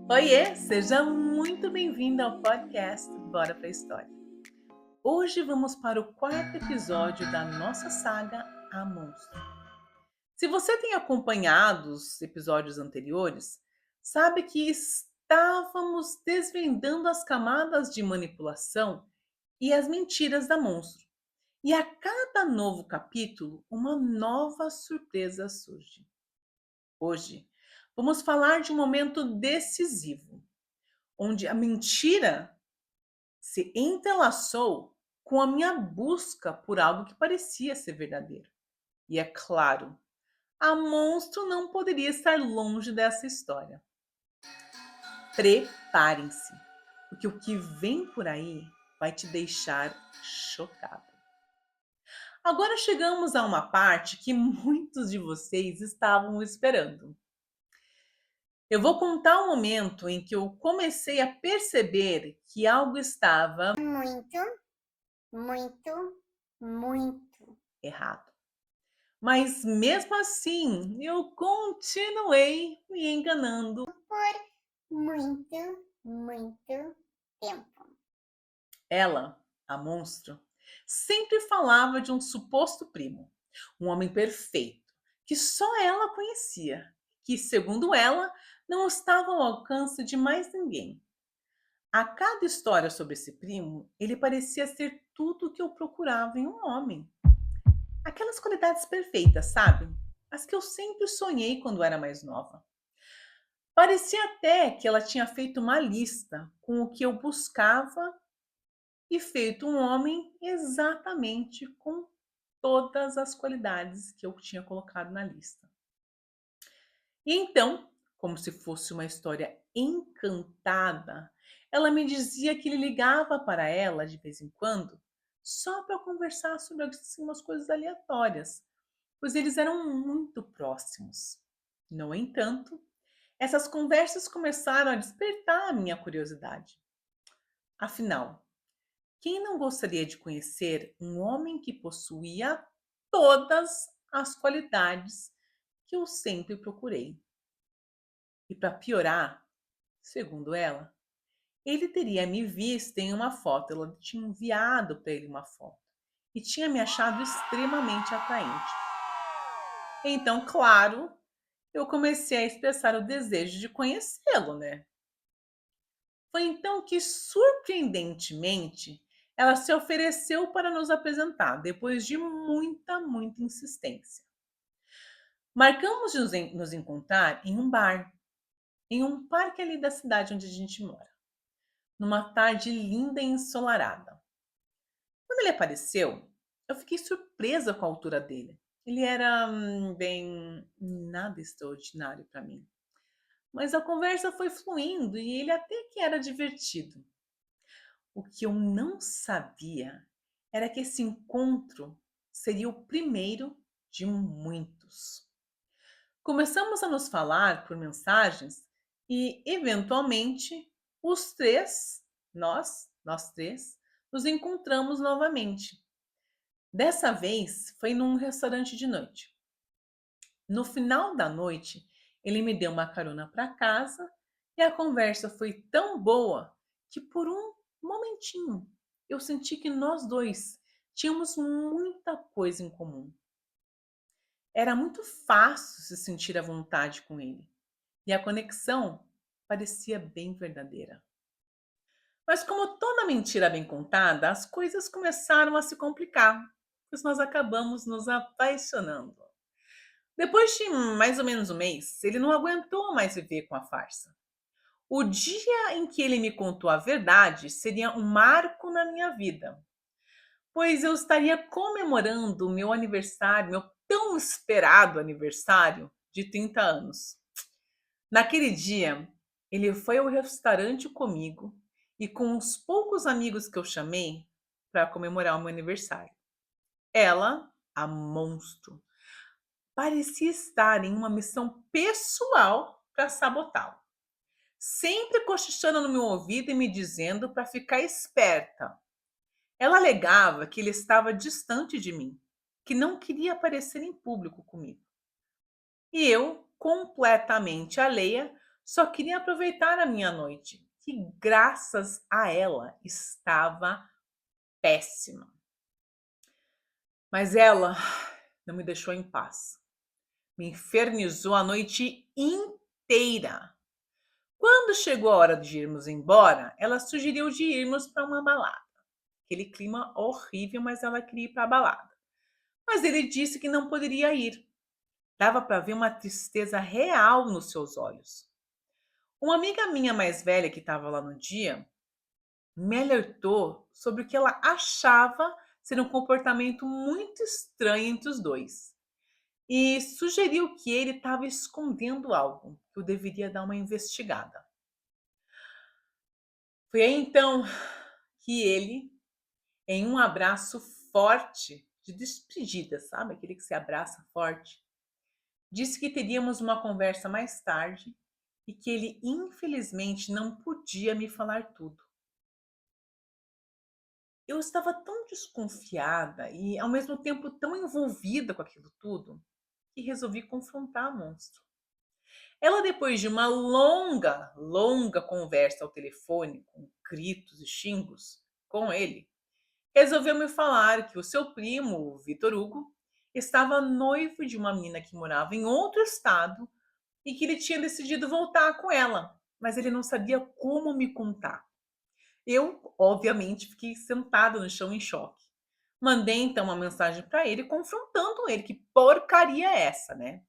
Oiê, seja muito bem-vindo ao podcast Bora pra História. Hoje vamos para o quarto episódio da nossa saga A Monstro. Se você tem acompanhado os episódios anteriores, sabe que estávamos desvendando as camadas de manipulação e as mentiras da Monstro. E a cada novo capítulo, uma nova surpresa surge. Hoje, vamos falar de um momento decisivo onde a mentira se entrelaçou com a minha busca por algo que parecia ser verdadeiro. E é claro, a monstro não poderia estar longe dessa história. Preparem-se, porque o que vem por aí vai te deixar chocado. Agora chegamos a uma parte que muitos de vocês estavam esperando. Eu vou contar o momento em que eu comecei a perceber que algo estava Muito errado. Mas mesmo assim, eu continuei me enganando. muito, muito tempo. Ela, a monstro, sempre falava de um suposto primo, um homem perfeito, que só ela conhecia, que, segundo ela, não estava ao alcance de mais ninguém. A cada história sobre esse primo, ele parecia ser tudo o que eu procurava em um homem. Aquelas qualidades perfeitas, sabe? As que eu sempre sonhei quando era mais nova. Parecia até que ela tinha feito uma lista com o que eu buscava e feito um homem exatamente com todas as qualidades que eu tinha colocado na lista. E então, como se fosse uma história encantada, ela me dizia que ele ligava para ela de vez em quando só para conversar sobre assim, umas coisas aleatórias, pois eles eram muito próximos. No entanto, essas conversas começaram a despertar a minha curiosidade. Afinal, quem não gostaria de conhecer um homem que possuía todas as qualidades que eu sempre procurei? E para piorar, segundo ela, ele teria me visto em uma foto, ela tinha enviado para ele uma foto e tinha me achado extremamente atraente. Então, claro, eu comecei a expressar o desejo de conhecê-lo, né? Foi então que, surpreendentemente, ela se ofereceu para nos apresentar, depois de muita insistência. Marcamos de nos encontrar em um bar, em um parque ali da cidade onde a gente mora, numa tarde linda e ensolarada. Quando ele apareceu, eu fiquei surpresa com a altura dele. Ele era bem nada extraordinário para mim. Mas a conversa foi fluindo e ele até que era divertido. O que eu não sabia era que esse encontro seria o primeiro de muitos. Começamos a nos falar por mensagens e, eventualmente, os três, nós três, nos encontramos novamente. Dessa vez foi num restaurante de noite. No final da noite, ele me deu uma carona para casa e a conversa foi tão boa que por um momentinho eu senti que nós dois tínhamos muita coisa em comum. Era muito fácil se sentir à vontade com ele e a conexão parecia bem verdadeira. Mas como toda mentira bem contada, as coisas começaram a se complicar, pois nós acabamos nos apaixonando. Depois de mais ou menos um mês, ele não aguentou mais viver com a farsa. O dia em que ele me contou a verdade seria um marco na minha vida, pois eu estaria comemorando o meu aniversário, meu tão esperado aniversário de 30 anos. Naquele dia, ele foi ao restaurante comigo e com os poucos amigos que eu chamei para comemorar o meu aniversário. Ela, a monstro, parecia estar em uma missão pessoal para sabotá-lo. Sempre cochichando no meu ouvido e me dizendo para ficar esperta. Ela alegava que ele estava distante de mim, que não queria aparecer em público comigo. E eu, completamente alheia, só queria aproveitar a minha noite, que graças a ela estava péssima. Mas ela não me deixou em paz. Me infernizou a noite inteira. Quando chegou a hora de irmos embora, ela sugeriu de irmos para uma balada. Aquele clima horrível, mas ela queria ir para a balada. Mas ele disse que não poderia ir. Dava para ver uma tristeza real nos seus olhos. Uma amiga minha mais velha que estava lá no dia me alertou sobre o que ela achava ser um comportamento muito estranho entre os dois e sugeriu que ele estava escondendo algo, que eu deveria dar uma investigada. Foi aí então que ele, em um abraço forte de despedida, sabe? Aquele que se abraça forte, disse que teríamos uma conversa mais tarde e que ele, infelizmente, não podia me falar tudo. Eu estava tão desconfiada e, ao mesmo tempo, tão envolvida com aquilo tudo, que resolvi confrontar a monstro. Ela, depois de uma longa, longa conversa ao telefone, com gritos e xingos com ele, resolveu me falar que o seu primo, o Vitor Hugo, estava noivo de uma menina que morava em outro estado e que ele tinha decidido voltar com ela, mas ele não sabia como me contar. Eu, obviamente, fiquei sentada no chão em choque. Mandei então uma mensagem para ele confrontando ele, que porcaria é essa, né?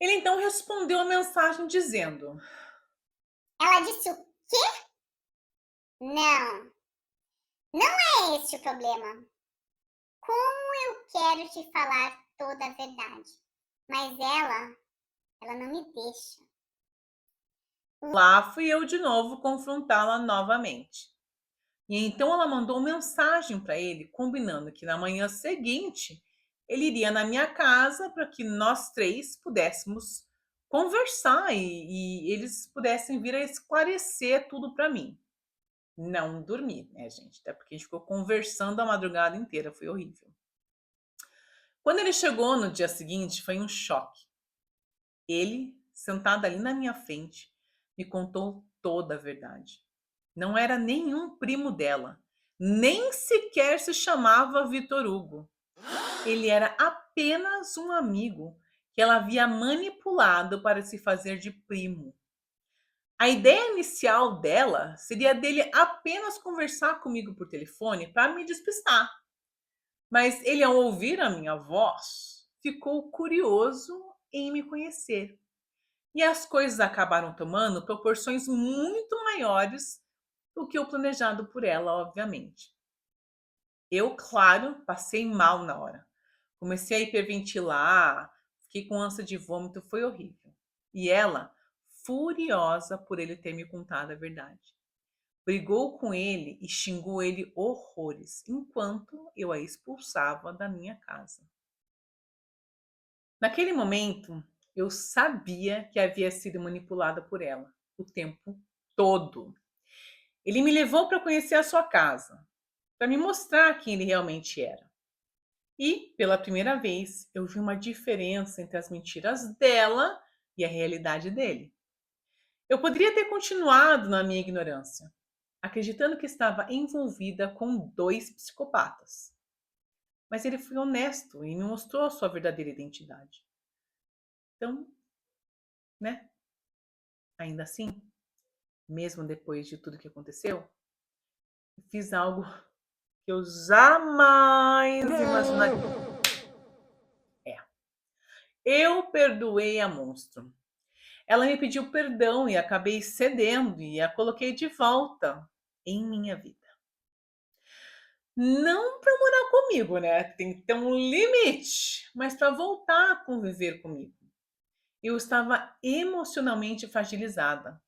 Ele então respondeu a mensagem dizendo: Ela disse o quê? Não, não é esse o problema. Como eu quero te falar toda a verdade, mas ela não me deixa. lá fui eu de novo confrontá-la novamente. E então ela mandou mensagem para ele, combinando que na manhã seguinte ele iria na minha casa para que nós três pudéssemos conversar e eles pudessem vir a esclarecer tudo para mim. Não dormi, né, gente? Até porque a gente ficou conversando a madrugada inteira, foi horrível. Quando ele chegou no dia seguinte, foi um choque. Ele, sentado ali na minha frente, me contou toda a verdade. Não era nenhum primo dela, nem sequer se chamava Vitor Hugo. Ele era apenas um amigo que ela havia manipulado para se fazer de primo. A ideia inicial dela seria dele apenas conversar comigo por telefone para me despistar. Mas ele, ao ouvir a minha voz, ficou curioso em me conhecer. E as coisas acabaram tomando proporções muito maiores do que o planejado por ela, obviamente. Eu, claro, passei mal na hora. Comecei a hiperventilar, fiquei com ânsia de vômito, foi horrível. E ela, furiosa por ele ter me contado a verdade, brigou com ele e xingou ele horrores, enquanto eu a expulsava da minha casa. Naquele momento, eu sabia que havia sido manipulada por ela o tempo todo. Ele me levou para conhecer a sua casa, para me mostrar quem ele realmente era. E, pela primeira vez, eu vi uma diferença entre as mentiras dela e a realidade dele. Eu poderia ter continuado na minha ignorância, acreditando que estava envolvida com dois psicopatas. Mas ele foi honesto e me mostrou a sua verdadeira identidade. Então, né? Ainda assim, mesmo depois de tudo que aconteceu, eu fiz algo que eu jamais imaginaria. É, eu perdoei a monstro. Ela me pediu perdão e acabei cedendo e a coloquei de volta em minha vida. Não para morar comigo, né? Tem que ter um limite, mas para voltar a conviver comigo. Eu estava emocionalmente fragilizada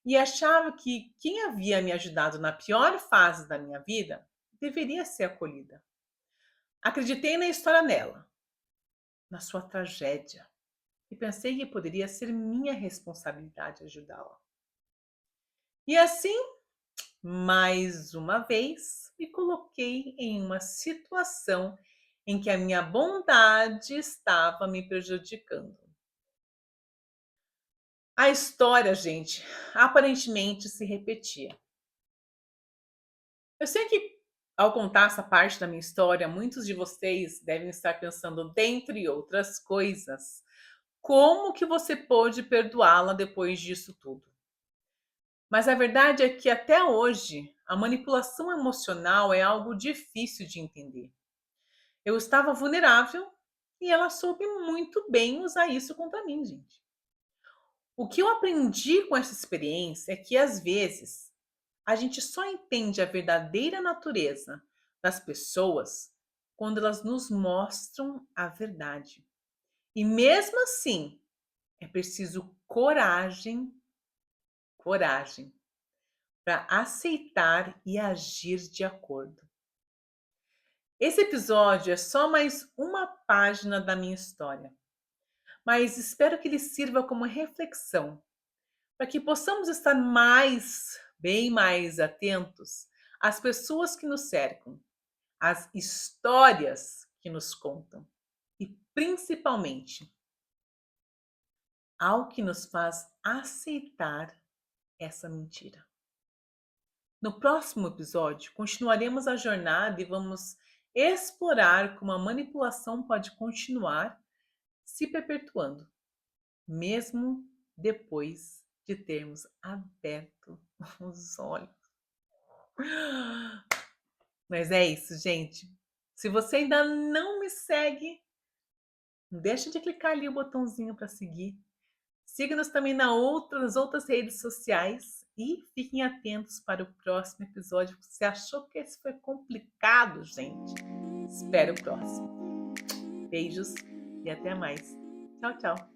e achava que quem havia me ajudado na pior fase da minha vida deveria ser acolhida. Acreditei na história dela, na sua tragédia, e pensei que poderia ser minha responsabilidade ajudá-la. E assim, mais uma vez, me coloquei em uma situação em que a minha bondade estava me prejudicando. A história, gente, aparentemente se repetia. Eu sei que ao contar essa parte da minha história, muitos de vocês devem estar pensando, dentre outras coisas, como que você pôde perdoá-la depois disso tudo? Mas a verdade é que até hoje, a manipulação emocional é algo difícil de entender. Eu estava vulnerável e ela soube muito bem usar isso contra mim, gente. O que eu aprendi com essa experiência é que às vezes a gente só entende a verdadeira natureza das pessoas quando elas nos mostram a verdade. E mesmo assim, é preciso coragem para aceitar e agir de acordo. Esse episódio é só mais uma página da minha história, mas espero que ele sirva como reflexão para que possamos estar bem mais atentos às pessoas que nos cercam, às histórias que nos contam e, principalmente, ao que nos faz aceitar essa mentira. No próximo episódio, continuaremos a jornada e vamos explorar como a manipulação pode continuar se perpetuando, mesmo depois de termos aberto os olhos. Mas é isso, gente. Se você ainda não me segue, não deixa de clicar ali o botãozinho para seguir. Siga-nos também nas outras redes sociais e fiquem atentos para o próximo episódio. Você achou que esse foi complicado, gente? Espero o próximo. Beijos e até mais. Tchau, tchau.